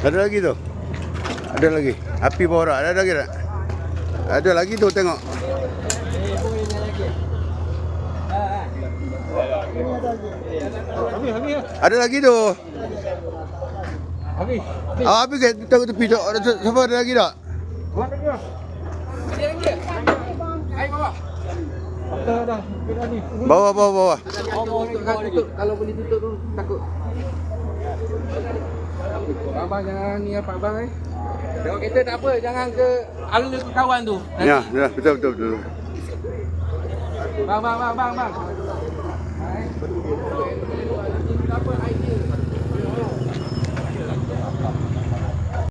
Ada lagi tu. Ada lagi. Api borak. Ada lagi tak? Ada lagi tu tengok. Ada lagi tu. Habis. Habis ke tahu tepi tu. Siapa ada lagi tak? Buat lagi lah. Air bawah. Dah. Kita ni. Bawah. Kalau boleh tutup tu takut. Abang jangan ni apa abang Tengok kereta tak apa, jangan ke ala ke kawan tu. Ya, betul. Bang.